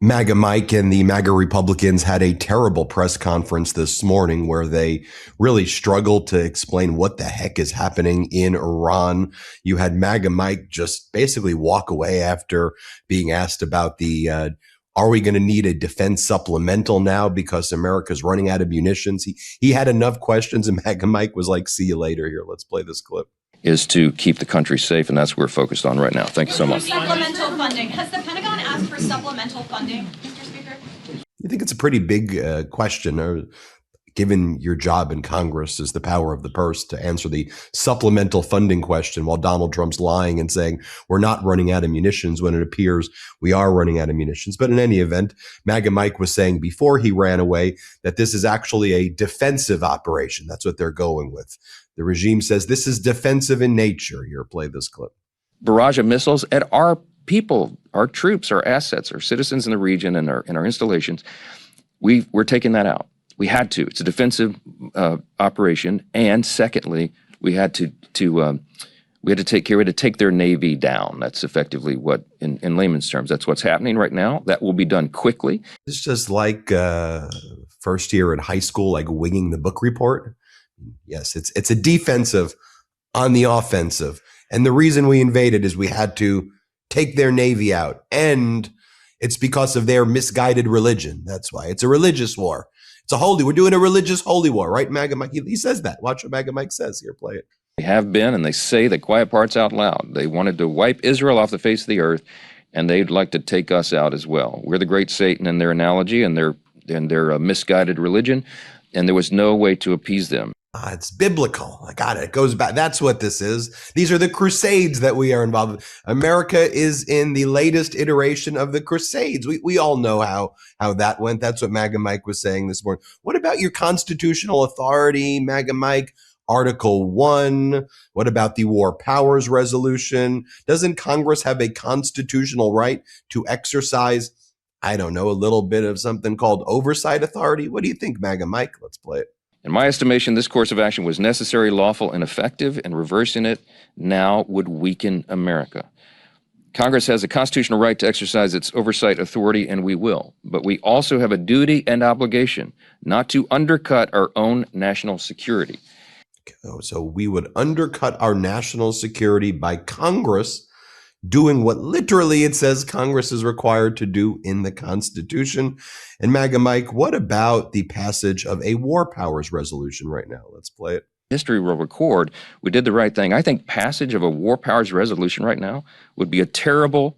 MAGA Mike and the MAGA Republicans had a terrible press conference this morning where they really struggled to explain what the heck is happening in Iran. You had MAGA Mike just basically walk away after being asked about are we going to need a defense supplemental now because America's running out of munitions? He had enough questions, and MAGA Mike was like, see you later here. Let's play this clip. Is to keep the country safe, and that's what we're focused on right now. Thank you so much. Supplemental funding. Has the Pentagon asked for supplemental funding, Mr. Speaker? You think it's a pretty big question, or given your job in Congress is the power of the purse, to answer the supplemental funding question while Donald Trump's lying and saying we're not running out of munitions when it appears we are running out of munitions. But in any event, MAGA Mike was saying before he ran away that this is actually a defensive operation. That's what they're going with. The regime says this is defensive in nature. Here, play this clip. Barrage of missiles at our people, our troops, our assets, our citizens in the region, and our installations. We're taking that out. We had to. It's a defensive operation, and secondly, we had to take their navy down. That's effectively what, in layman's terms, that's what's happening right now. That will be done quickly. It's just like first year in high school, like winging the book report. Yes, it's a defensive on the offensive. And the reason we invaded is we had to take their navy out. And it's because of their misguided religion. That's why. It's a religious war. We're doing a religious holy war, right, MAGA Mike? He says that. Watch what MAGA Mike says. Here, play it. They have been, and they say the quiet parts out loud. They wanted to wipe Israel off the face of the earth, and they'd like to take us out as well. We're the great Satan in their analogy and their misguided religion, and there was no way to appease them. It's biblical. I got it. It goes back. That's what this is. These are the crusades that we are involved in. America is in the latest iteration of the crusades. We all know how that went. That's what MAGA Mike was saying this morning. What about your constitutional authority, MAGA Mike? Article 1. What about the War Powers Resolution? Doesn't Congress have a constitutional right to exercise, I don't know, a little bit of something called oversight authority? What do you think, MAGA Mike? Let's play it. In my estimation, this course of action was necessary, lawful, and effective, and reversing it now would weaken America. Congress has a constitutional right to exercise its oversight authority, and we will. But we also have a duty and obligation not to undercut our own national security. So we would undercut our national security by Congress doing what literally it says Congress is required to do in the Constitution. And MAGA Mike, what about the passage of a War Powers Resolution right now? Let's play it. History will record we did the right thing. I think passage of a War Powers Resolution right now would be a terrible,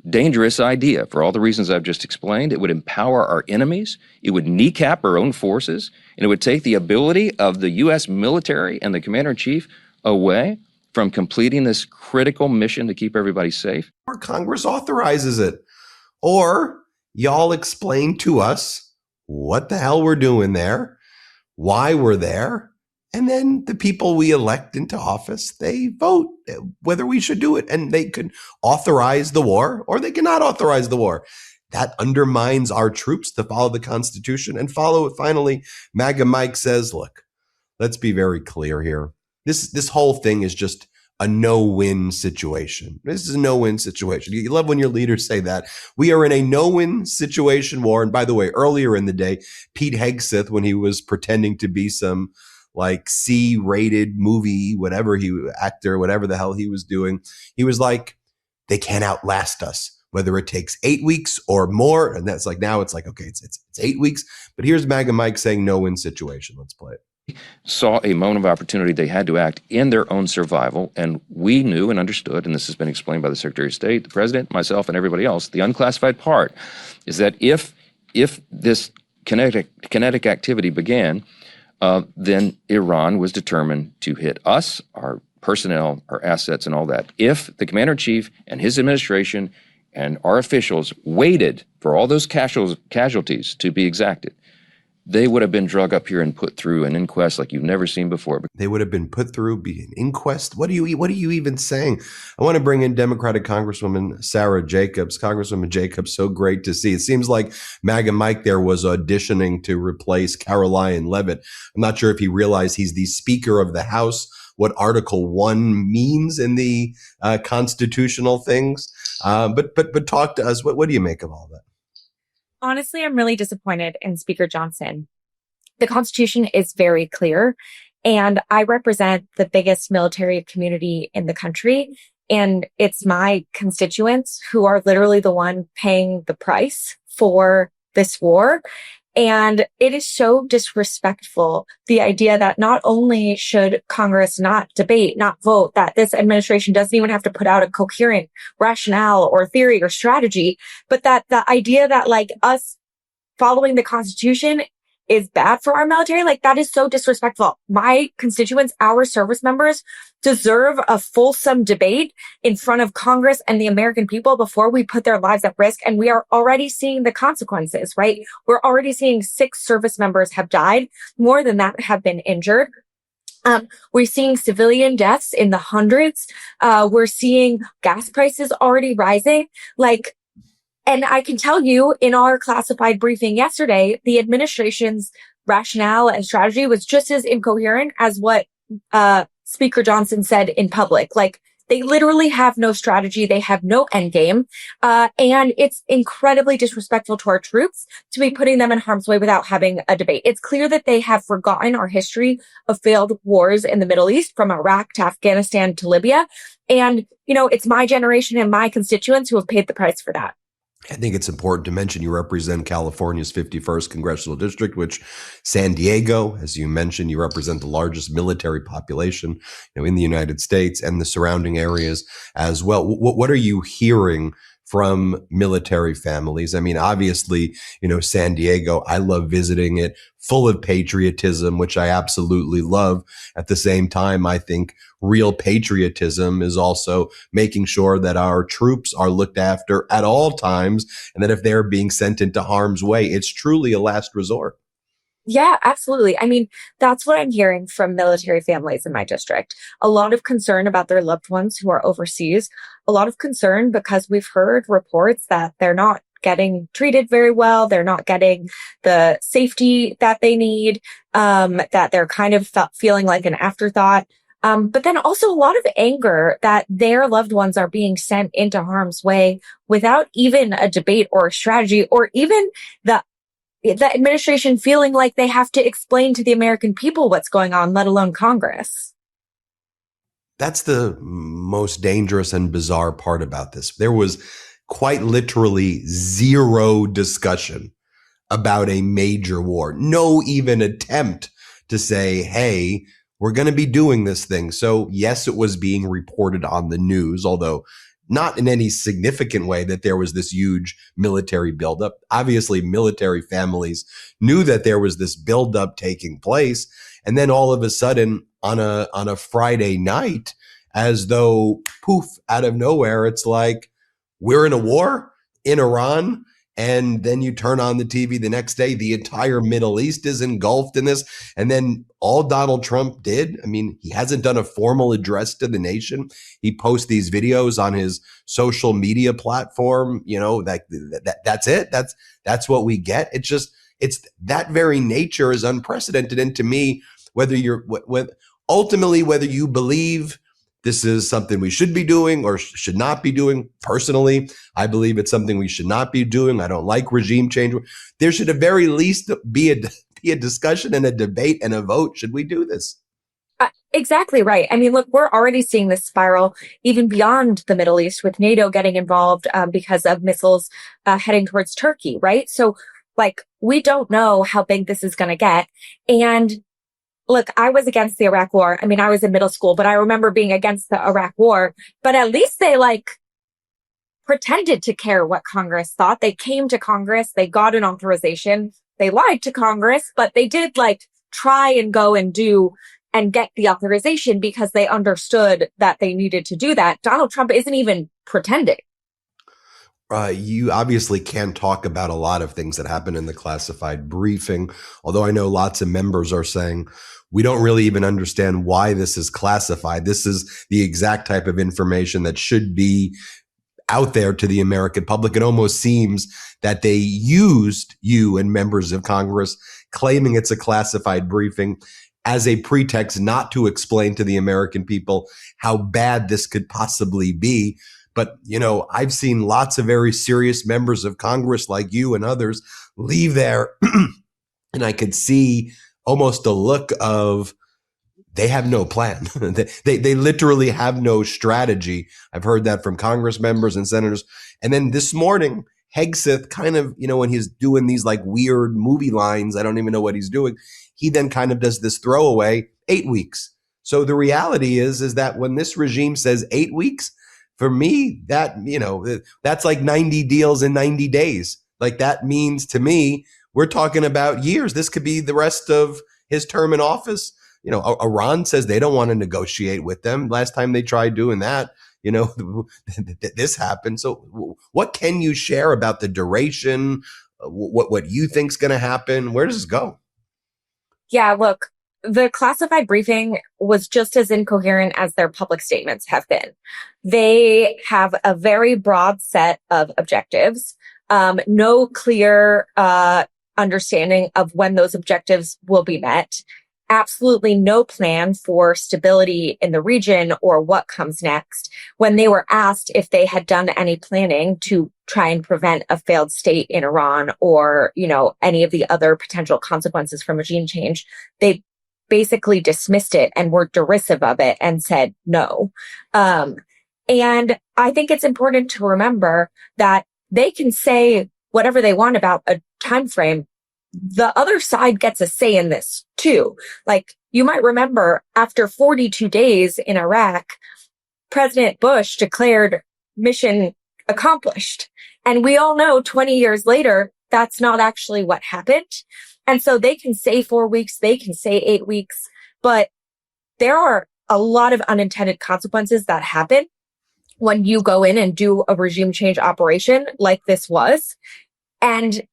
dangerous idea for all the reasons I've just explained. It would empower our enemies. It would kneecap our own forces. And it would take the ability of the U.S. military and the commander-in-chief away from completing this critical mission to keep everybody safe. Or Congress authorizes it. Or y'all explain to us what the hell we're doing there, why we're there, and then the people we elect into office, they vote whether we should do it. And they could authorize the war or they cannot authorize the war. That undermines our troops to follow the Constitution and follow it. Finally, MAGA Mike says, look, let's be very clear here. This whole thing is just a no-win situation. This is a no-win situation. You love when your leaders say that. We are in a no-win situation war. And by the way, earlier in the day, Pete Hegseth, when he was pretending to be some like C-rated movie, whatever the hell he was doing, he was like, they can't outlast us, whether it takes 8 weeks or more. And that's like, now it's like, okay, it's 8 weeks. But here's MAGA Mike saying no-win situation. Let's play it. Saw a moment of opportunity. They had to act in their own survival, and we knew and understood, and this has been explained by the Secretary of State, the President, myself, and everybody else, the unclassified part is that if this kinetic activity began, then Iran was determined to hit us, our personnel, our assets, and all that. If the Commander-in-Chief and his administration and our officials waited for all those casualties to be exacted, they would have been drug up here and put through an inquest like you've never seen before. They would have been put through an inquest? What are you even saying? I want to bring in Democratic Congresswoman Sara Jacobs. Congresswoman Jacobs, so great to see. It seems like MAGA Mike there was auditioning to replace Caroline Leavitt. I'm not sure if he realized he's the Speaker of the House, what Article 1 means in the constitutional things. But talk to us. What do you make of all that? Honestly, I'm really disappointed in Speaker Johnson. The Constitution is very clear, and I represent the biggest military community in the country. And it's my constituents who are literally the one paying the price for this war. And it is so disrespectful, the idea that not only should Congress not debate, not vote, that this administration doesn't even have to put out a coherent rationale or theory or strategy, but that the idea that like us following the Constitution is bad for our military, like that is so disrespectful. My constituents, our service members deserve a fulsome debate in front of Congress and the American people before we put their lives at risk. And we are already seeing the consequences, right? We're already seeing 6 service members have died. More than that have been injured. We're seeing civilian deaths in the hundreds. We're seeing gas prices already rising. And I can tell you in our classified briefing yesterday, the administration's rationale and strategy was just as incoherent as what Speaker Johnson said in public. Like, they literally have no strategy. They have no end game. And it's incredibly disrespectful to our troops to be putting them in harm's way without having a debate. It's clear that they have forgotten our history of failed wars in the Middle East, from Iraq to Afghanistan to Libya. And, you know, it's my generation and my constituents who have paid the price for that. I think it's important to mention you represent California's 51st congressional district, which San Diego, as you mentioned, you represent the largest military population, in the United States and the surrounding areas as well. What are you hearing from military families? I mean, obviously, San Diego, I love visiting it, full of patriotism, which I absolutely love. At the same time, I think real patriotism is also making sure that our troops are looked after at all times, and that if they're being sent into harm's way, it's truly a last resort. Yeah, absolutely. I mean, that's what I'm hearing from military families in my district. A lot of concern about their loved ones who are overseas. A lot of concern because we've heard reports that they're not getting treated very well. They're not getting the safety that they need, that they're kind of feeling like an afterthought. But then also a lot of anger that their loved ones are being sent into harm's way without even a debate or a strategy, or even the administration feeling like they have to explain to the American people what's going on, let alone Congress. That's the most dangerous and bizarre part about this. There was quite literally zero discussion about a major war. No even attempt to say, hey, we're going to be doing this thing. So yes, it was being reported on the news, although not in any significant way that there was this huge military buildup. Obviously, military families knew that there was this buildup taking place. And then all of a sudden on a Friday night, as though poof, out of nowhere, it's like, we're in a war in Iran. And then you turn on the TV the next day, the entire Middle East is engulfed in this. And then all Donald Trump did, I mean, he hasn't done a formal address to the nation. He posts these videos on his social media platform, that's it. That's what we get. It's that very nature is unprecedented. And to me, whether you believe this is something we should be doing or should not be doing. Personally, I believe it's something we should not be doing. I don't like regime change. There should at very least be a discussion and a debate and a vote. Should we do this? Exactly right. I mean, look, we're already seeing this spiral even beyond the Middle East, with NATO getting involved because of missiles heading towards Turkey, right? So, we don't know how big this is going to get. And look, I was against the Iraq war. I mean, I was in middle school, but I remember being against the Iraq war. But at least they pretended to care what Congress thought. They came to Congress. They got an authorization. They lied to Congress, but they did try and go and do and get the authorization because they understood that they needed to do that. Donald Trump isn't even pretending. You obviously can't talk about a lot of things that happened in the classified briefing, although I know lots of members are saying, we don't really even understand why this is classified. This is the exact type of information that should be out there to the American public. It almost seems that they used you and members of Congress claiming it's a classified briefing as a pretext not to explain to the American people how bad this could possibly be. But, I've seen lots of very serious members of Congress like you and others leave there. And I could see almost a look of they have no plan. they literally have no strategy. I've heard that from Congress members and senators. And then this morning, Hegseth kind of, when he's doing these like weird movie lines, I don't even know what he's doing. He then kind of does this throwaway 8 weeks. So the reality is that when this regime says 8 weeks, for me, that, that's like 90 deals in 90 days. Like that means to me, we're talking about years. This could be the rest of his term in office. Iran says they don't want to negotiate with them. Last time they tried doing that, this happened. So what can you share about the duration? What you think's going to happen? Where does this go? Yeah, look, the classified briefing was just as incoherent as their public statements have been. They have a very broad set of objectives, no clear understanding of when those objectives will be met, absolutely no plan for stability in the region or what comes next. When they were asked if they had done any planning to try and prevent a failed state in Iran or, any of the other potential consequences from regime change, they basically dismissed it and were derisive of it and said no. And I think it's important to remember that they can say whatever they want about a time frame. The other side gets a say in this too. Like you might remember after 42 days in Iraq, President Bush declared mission accomplished. And we all know 20 years later, that's not actually what happened. And so they can say 4 weeks, they can say 8 weeks, but there are a lot of unintended consequences that happen when you go in and do a regime change operation like this was. And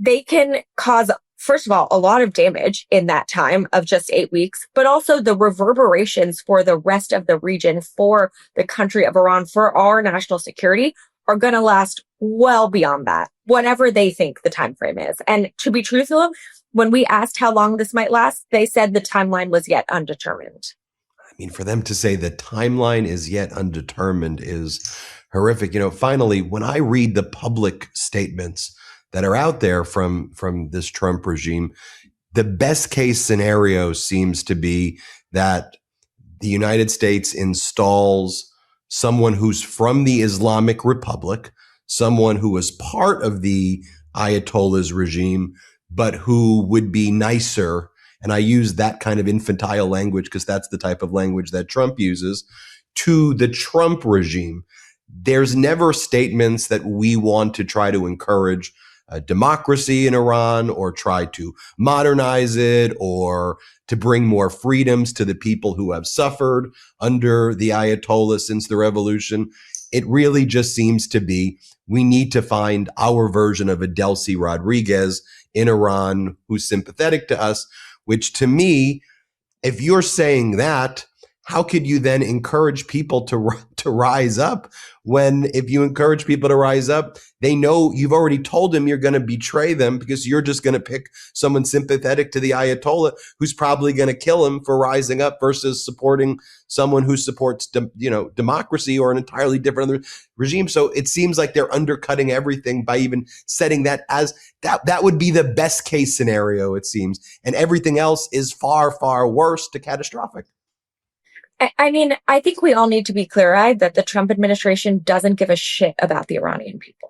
they can cause, first of all, a lot of damage in that time of just 8 weeks, but also the reverberations for the rest of the region, for the country of Iran, for our national security are going to last well beyond that, whatever they think the time frame is. And to be truthful, when we asked how long this might last, they said the timeline was yet undetermined. I mean, for them to say the timeline is yet undetermined is horrific. Finally, when I read the public statements that are out there from this Trump regime, the best case scenario seems to be that the United States installs someone who's from the Islamic Republic, someone who was part of the Ayatollah's regime, but who would be nicer. And I use that kind of infantile language because that's the type of language that Trump uses to the Trump regime. There's never statements that we want to try to encourage democracy in Iran or try to modernize it or to bring more freedoms to the people who have suffered under the Ayatollah since the revolution. It really just seems to be we need to find our version of a Delcy Rodriguez in Iran who's sympathetic to us, which to me, if you're saying that, how could you then encourage people to rise up when if you encourage people to rise up, they know you've already told them you're going to betray them because you're just going to pick someone sympathetic to the Ayatollah who's probably going to kill him for rising up versus supporting someone who supports, democracy or an entirely different regime. So it seems like they're undercutting everything by even setting that as that would be the best case scenario, it seems. And everything else is far, far worse to catastrophic. I mean, I think we all need to be clear-eyed that the Trump administration doesn't give a shit about the Iranian people.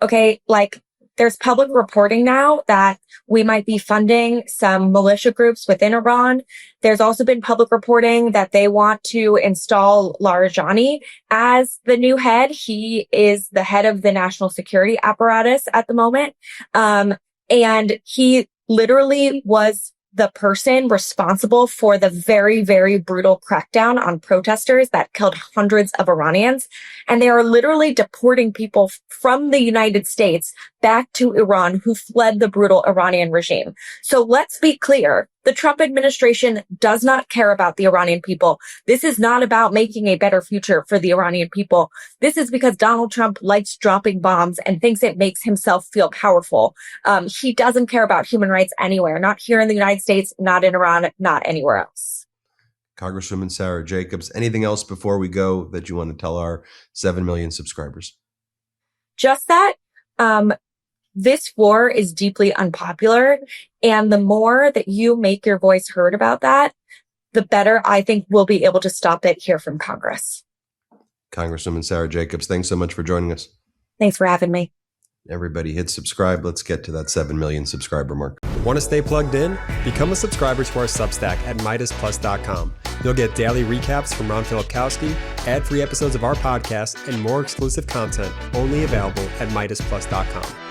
Okay, like there's public reporting now that we might be funding some militia groups within Iran. There's also been public reporting that they want to install Larijani as the new head. He is the head of the national security apparatus at the moment. And he literally was the person responsible for the very, very brutal crackdown on protesters that killed hundreds of Iranians. And they are literally deporting people from the United States back to Iran who fled the brutal Iranian regime. So let's be clear. The Trump administration does not care about the Iranian people. This is not about making a better future for the Iranian people. This is because Donald Trump likes dropping bombs and thinks it makes himself feel powerful. He doesn't care about human rights anywhere, not here in the United States, not in Iran, not anywhere else. Congresswoman Sara Jacobs. Anything else before we go that you want to tell our 7 million subscribers? Just that this war is deeply unpopular. And the more that you make your voice heard about that, the better I think we'll be able to stop it here from Congress. Congresswoman Sara Jacobs, thanks so much for joining us. Thanks for having me. Everybody hit subscribe. Let's get to that 7 million subscriber mark. Want to stay plugged in? Become a subscriber to our Substack at MeidasPlus.com. You'll get daily recaps from Ron Filipkowski, ad-free episodes of our podcast, and more exclusive content only available at MeidasPlus.com.